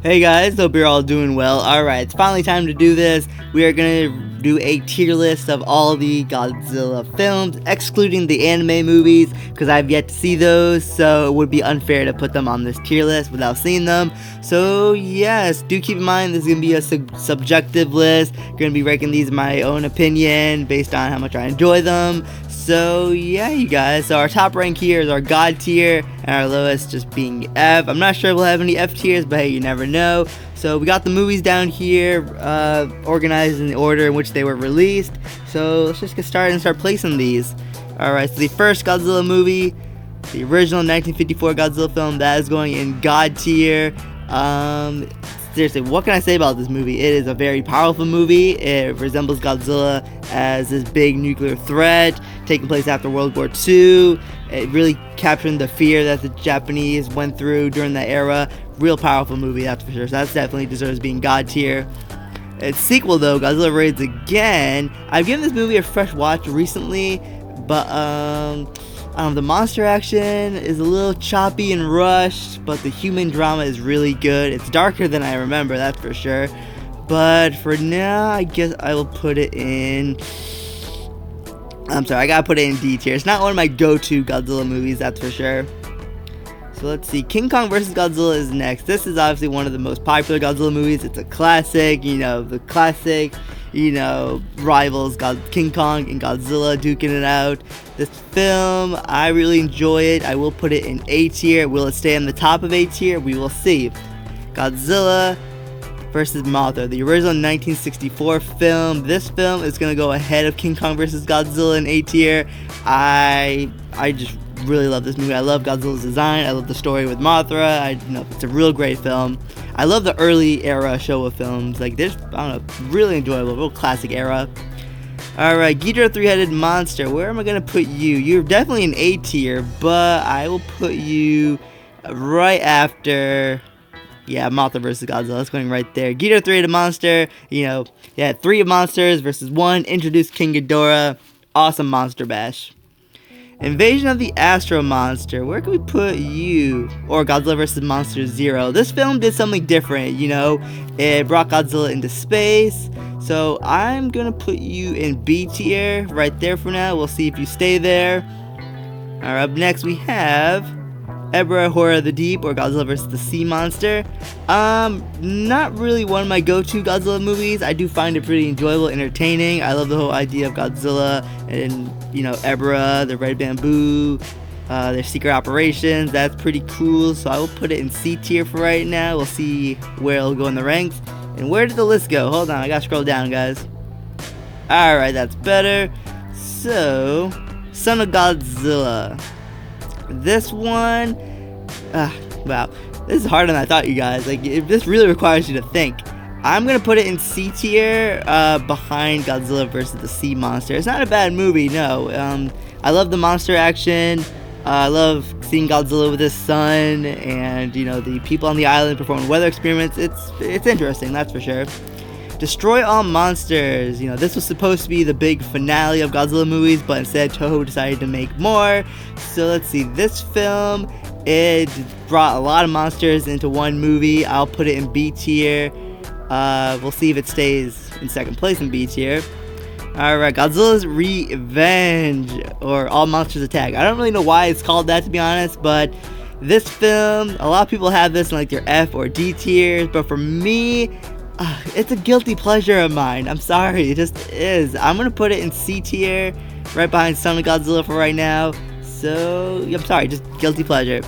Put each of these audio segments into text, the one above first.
Hey guys, hope you're all doing well. Alright, it's finally time to do this. We are going to do a tier list of all the Godzilla films, excluding the anime movies, because I've yet to see those, so it would be unfair to put them on this tier list without seeing them. So yes, do keep in mind this is going to be a subjective list. I'm going to be ranking these in my own opinion, based on how much I enjoy them. So yeah, you guys, so our top rank here is our God tier, and our lowest just being F. I'm not sure we'll have any F tiers, but hey, you never know. So we got the movies down here, organized in the order in which they were released. So let's just get started and start placing these. Alright, so the first Godzilla movie, the original 1954 Godzilla film, that is going in God tier. Seriously, what can I say about this movie? It is a very powerful movie. It resembles Godzilla as this big nuclear threat taking place after World War II. It really captured the fear that the Japanese went through during that era. Real powerful movie, that's for sure. So that definitely deserves being God tier. Its sequel, though, Godzilla Raids Again. I've given this movie a fresh watch recently, but the monster action is a little choppy and rushed, but the human drama is really good. It's darker than I remember, that's for sure. But for now, I guess I will put it in... I'm sorry, I gotta put it in D tier. It's not one of my go-to Godzilla movies, that's for sure. So let's see, King Kong vs. Godzilla is next. This is obviously one of the most popular Godzilla movies. It's a classic, the classic, rivals, King Kong and Godzilla duking it out. This film, I really enjoy it. I will put it in A tier. Will it stay on the top of A tier? We will see. Godzilla vs. Mothra, the original 1964 film. This film is going to go ahead of King Kong vs. Godzilla in A tier. I just really love this movie. I love Godzilla's design. I love the story with Mothra. It's a real great film. I love the early era Showa films. Like, there's, really enjoyable, real classic era. Alright, Ghidorah three-headed monster. Where am I gonna put you? You're definitely an A tier, but I will put you right after, Mothra vs. Godzilla. That's going right there. Ghidorah three-headed monster. Three monsters versus one. Introduced King Ghidorah. Awesome monster bash. Invasion of the Astro Monster. Where can we put you? Or Godzilla vs. Monster Zero. This film did something different, It brought Godzilla into space. So I'm gonna put you in B tier right there for now. We'll see if you stay there. Alright, up next we have Ebra, Horror of the Deep, or Godzilla vs. the Sea Monster. Not really one of my go-to Godzilla movies. I do find it pretty enjoyable, entertaining. I love the whole idea of Godzilla and, Ebra, the red bamboo, their secret operations. That's pretty cool, so I will put it in C tier for right now. We'll see where it'll go in the ranks. And where did the list go? Hold on, I gotta scroll down, guys. Alright, that's better. So, Son of Godzilla. This one, wow, this is harder than I thought, you guys. This really requires you to think. I'm gonna put it in C tier, behind Godzilla vs. the Sea Monster. It's not a bad movie, no. I love the monster action. I love seeing Godzilla with his son, and the people on the island performing weather experiments. It's interesting, that's for sure. Destroy All Monsters. This was supposed to be the big finale of Godzilla movies, but instead Toho decided to make more. So let's see, this film, it brought a lot of monsters into one movie. I'll put it in B tier. We'll see if it stays in second place in B tier. Alright, Godzilla's Revenge, or All Monsters Attack. I don't really know why it's called that, to be honest, but this film, a lot of people have this in their F or D tiers, but for me, it's a guilty pleasure of mine. I'm sorry, it just is. I'm gonna put it in C tier, right behind Son of Godzilla for right now. So, I'm sorry, just guilty pleasure.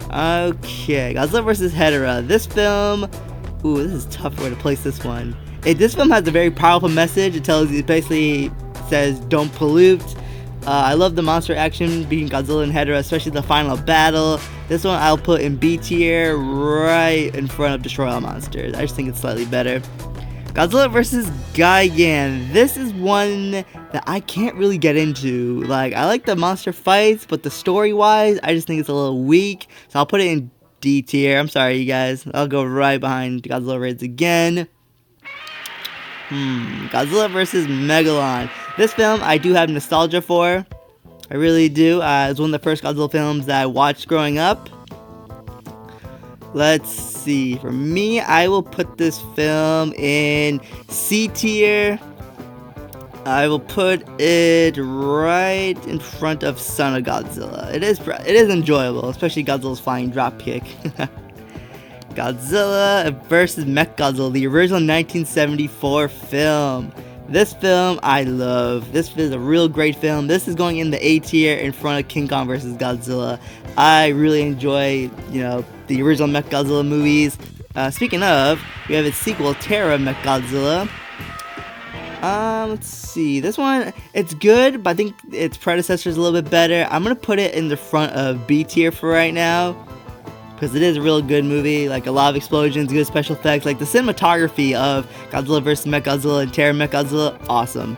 Okay, Godzilla vs. Ghidorah. This film, this is a tough way to place this one. This film has a very powerful message. It basically says, don't pollute. I love the monster action between Godzilla and Ghidorah, especially the final battle. This one I'll put in B tier, right in front of Destroy All Monsters. I just think it's slightly better. Godzilla vs. Gigan. This is one that I can't really get into. I like the monster fights, but the story-wise, I just think it's a little weak. So I'll put it in D tier. I'm sorry, you guys. I'll go right behind Godzilla Raids Again. Godzilla vs. Megalon. This film I do have nostalgia for. I really do. It's one of the first Godzilla films that I watched growing up. Let's see. For me, I will put this film in C tier. I will put it right in front of Son of Godzilla. It is enjoyable, especially Godzilla's flying dropkick. Godzilla vs. Mechagodzilla, the original 1974 film. This film I love. This is a real great film. This is going in the A tier in front of King Kong vs. Godzilla. I really enjoy, the original Mechagodzilla movies. Speaking of, we have its sequel, Terra Mechagodzilla. Let's see. This one, it's good, but I think its predecessor is a little bit better. I'm gonna put it in the front of B tier for right now, because it is a real good movie. Like, a lot of explosions, good special effects. Like, the cinematography of Godzilla vs. Mechagodzilla and Terra Mechagodzilla, awesome.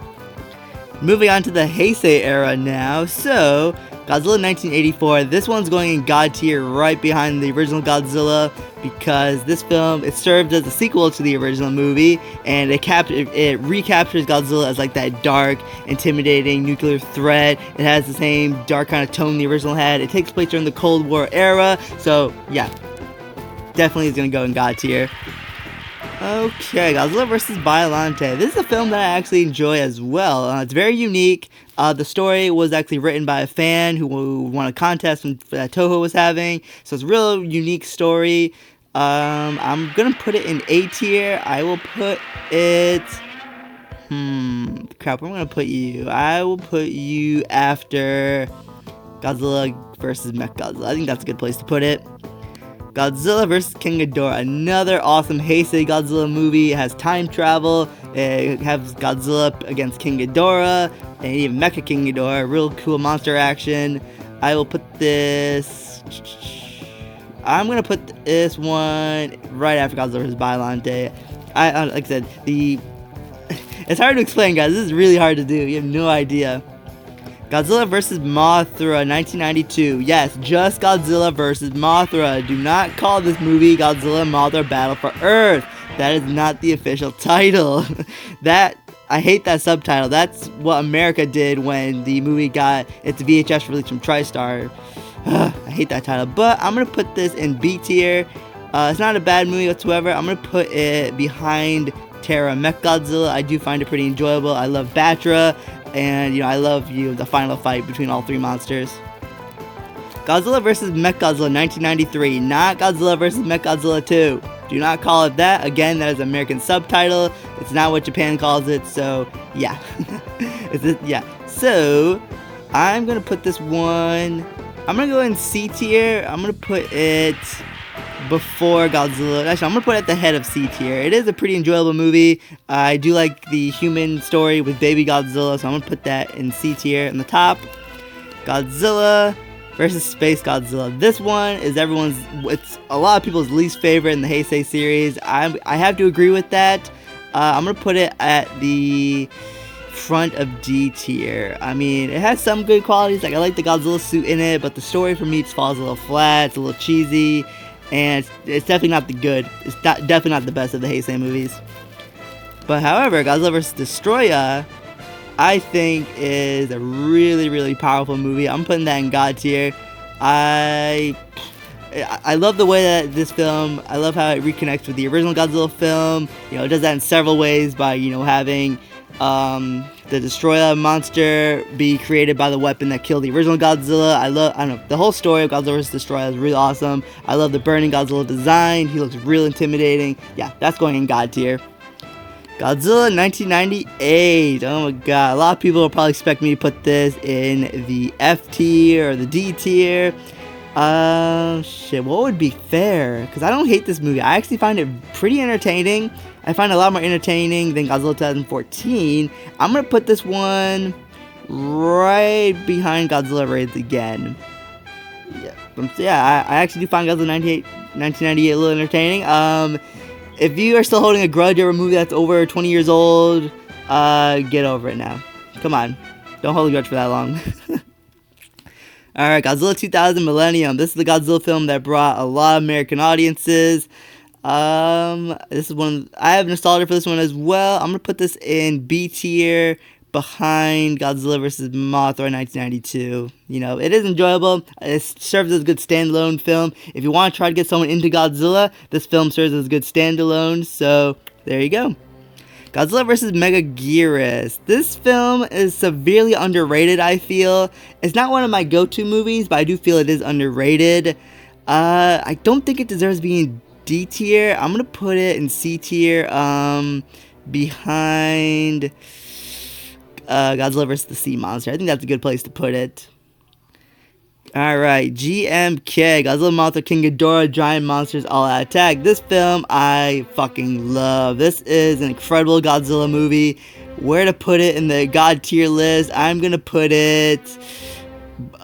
Moving on to the Heisei era now. So, Godzilla 1984, this one's going in God tier right behind the original Godzilla, because this film, it served as a sequel to the original movie, and it recaptures Godzilla as like that dark, intimidating nuclear threat. It has the same dark kind of tone the original had. It takes place during the Cold War era, so yeah, definitely is going to go in God tier. Okay, Godzilla vs. Biollante. This is a film that I actually enjoy as well. It's very unique. The story was actually written by a fan who won a contest that Toho was having. So it's a real unique story. I'm going to put it in A tier. I will put it... Crap, where am I going to put you? I will put you after Godzilla vs. Mechagodzilla. I think that's a good place to put it. Godzilla vs. King Ghidorah, another awesome Heisei Godzilla movie. It has time travel. It has Godzilla against King Ghidorah, and even Mecha King Ghidorah. Real cool monster action. I will put this... I'm going to put this one right after Godzilla vs. Biollante. Like I said, it's hard to explain, guys. This is really hard to do. You have no idea. Godzilla vs. Mothra, 1992. Yes, just Godzilla vs. Mothra. Do not call this movie Godzilla Mothra Battle for Earth. That is not the official title. I hate that subtitle. That's what America did when the movie got its VHS release from TriStar. I hate that title. But I'm going to put this in B tier. It's not a bad movie whatsoever. I'm going to put it behind Terra Mechagodzilla. I do find it pretty enjoyable. I love Batra. And, I love the final fight between all three monsters. Godzilla vs. Mechagodzilla 1993, not Godzilla vs. Mechagodzilla 2. Do not call it that. Again, that is an American subtitle. It's not what Japan calls it, so yeah. So, I'm going to put this one... I'm going to go in C tier. I'm going to put it before Godzilla. Actually, I'm going to put it at the head of C tier. It is a pretty enjoyable movie. I do like the human story with baby Godzilla, so I'm going to put that in C tier in the top. Godzilla versus Space Godzilla. This one is it's a lot of people's least favorite in the Heisei series. I have to agree with that. I'm going to put it at the front of D tier. I mean, it has some good qualities. Like, I like the Godzilla suit in it, but the story for me just falls a little flat. It's a little cheesy. And it's definitely not definitely not the best of the Heisei movies. But however, Godzilla vs. Destroyer, I think, is a really, really powerful movie. I'm putting that in God tier. I love the way that this film, I love how it reconnects with the original Godzilla film. It does that in several ways by, having the Destroyer monster be created by the weapon that killed the original Godzilla. I don't know, the whole story of Godzilla vs. Destroyer is really awesome. I love the burning Godzilla design. He looks real intimidating. Yeah, that's going in God tier. Godzilla 1998. Oh my god, a lot of people will probably expect me to put this in the F tier or the D tier. What would be fair? Because I don't hate this movie. I actually find it pretty entertaining. I find it a lot more entertaining than Godzilla 2014. I'm going to put this one right behind Godzilla Raids Again. I actually do find Godzilla 1998 a little entertaining. If you are still holding a grudge over a movie that's over 20 years old, get over it now. Come on. Don't hold a grudge for that long. Alright, Godzilla 2000 Millennium. This is the Godzilla film that brought a lot of American audiences. This is I have nostalgia for this one as well. I'm going to put this in B tier behind Godzilla vs. Mothra 1992. You know, it is enjoyable. It serves as a good standalone film. If you want to try to get someone into Godzilla, this film serves as a good standalone. So, there you go. Godzilla vs. Megaguirus. This film is severely underrated, I feel. It's not one of my go-to movies, but I do feel it is underrated. I don't think it deserves being D tier. I'm gonna put it in C tier, behind Godzilla vs. the Sea Monster. I think that's a good place to put it. Alright, GMK, Godzilla, Mothra, King Ghidorah, Giant Monsters, All Out Attack. This film, I fucking love. This is an incredible Godzilla movie. Where to put it in the God tier list? I'm gonna put it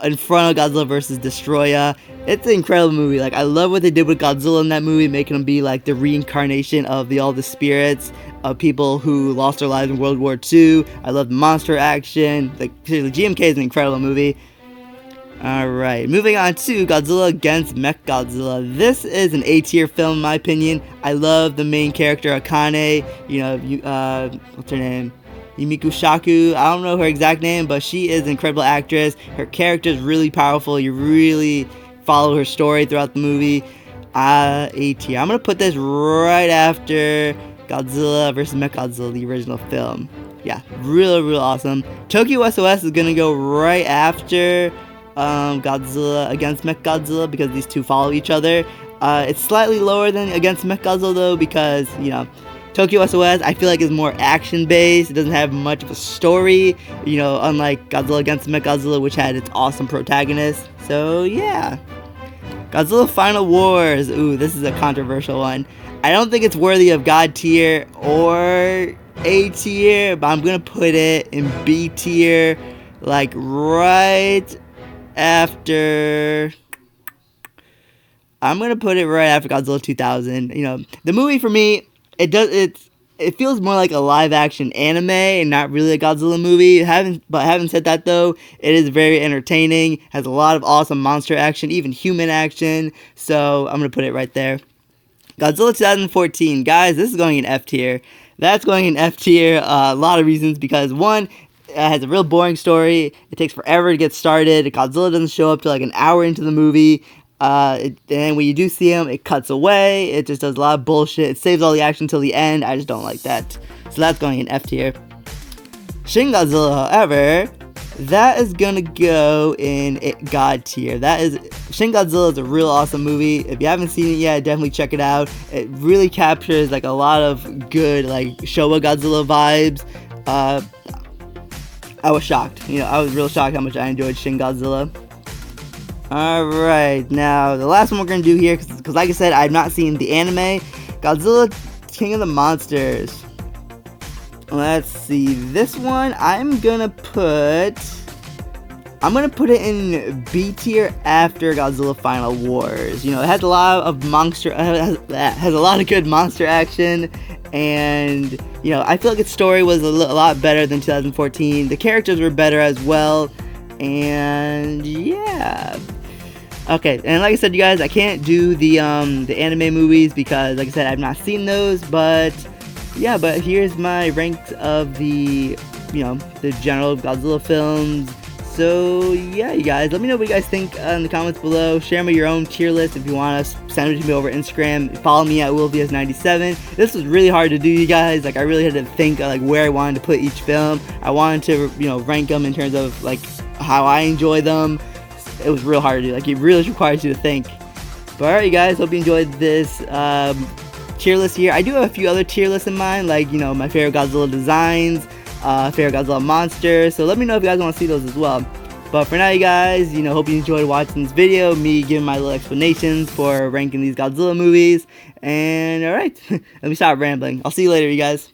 in front of Godzilla vs. Destroya. It's an incredible movie. Like, I love what they did with Godzilla in that movie, making him be like the reincarnation of all the spirits of people who lost their lives in World War II. I love the monster action. Like, seriously, GMK is an incredible movie. Alright, moving on to Godzilla against Mechagodzilla. This is an A tier film in my opinion. I love the main character, Akane. You know, what's her name? Yumiko Shaku. I don't know her exact name, but she is an incredible actress. Her character is really powerful. You really follow her story throughout the movie. A tier. I'm gonna put this right after Godzilla vs. Mechagodzilla, the original film. Yeah, real awesome. Tokyo SOS is gonna go right after Godzilla against Mechagodzilla because these two follow each other. It's slightly lower than against Mechagodzilla though because, you know, Tokyo SOS I feel like is more action based. It doesn't have much of a story, you know, unlike Godzilla against Mechagodzilla, which had its awesome protagonist. So yeah. Godzilla Final Wars. Ooh, this is a controversial one. I don't think it's worthy of God tier or A tier, but I'm gonna put it in B tier, like right after. I'm gonna put it right after Godzilla 2000. You know, the movie for me, it feels more like a live action anime and not really a Godzilla movie. Having said that though, it is very entertaining, has a lot of awesome monster action, even human action. So I'm gonna put it right there. Godzilla 2014, guys, this is going in F tier. That's going in F tier. A lot of reasons, because one, it has a real boring story. It takes forever to get started. Godzilla doesn't show up till like an hour into the movie. And when you do see him, it cuts away. It just does a lot of bullshit. It saves all the action till the end. I just don't like that. So that's going in F tier. Shin Godzilla, however, that is gonna go in God tier. Shin Godzilla is a real awesome movie. If you haven't seen it yet, definitely check it out. It really captures like a lot of good like Showa Godzilla vibes. I was shocked. You know, I was real shocked how much I enjoyed Shin Godzilla. Alright, now the last one we're going to do here, because like I said, I've not seen the anime, Godzilla King of the Monsters. Let's see, this one I'm going to put it in B tier after Godzilla Final Wars. You know, it has a lot of has a lot of good monster action, and you know, I feel like its story was a lot better than 2014. The characters were better as well, and yeah. Okay, and like I said, you guys, I can't do the anime movies because, like I said, I've not seen those. But yeah, but here's my ranks of the general Godzilla films. So yeah, you guys, let me know what you guys think in the comments below. Share me your own tier list if you want to send it to me over Instagram. Follow me at WillVS97. This was really hard to do, you guys. Like, I really had to think like where I wanted to put each film. I wanted to rank them in terms of like how I enjoy them. It was real hard to do. Like, it really requires you to think. But alright, you guys, hope you enjoyed this tier list here. I do have a few other tier lists in mind, like, you know, my favorite Godzilla designs, favorite Godzilla monsters. So let me know if you guys want to see those as well. But for now, you guys, you know, hope you enjoyed watching this video, me giving my little explanations for ranking these Godzilla movies. And alright, let me stop rambling. I'll see you later, you guys.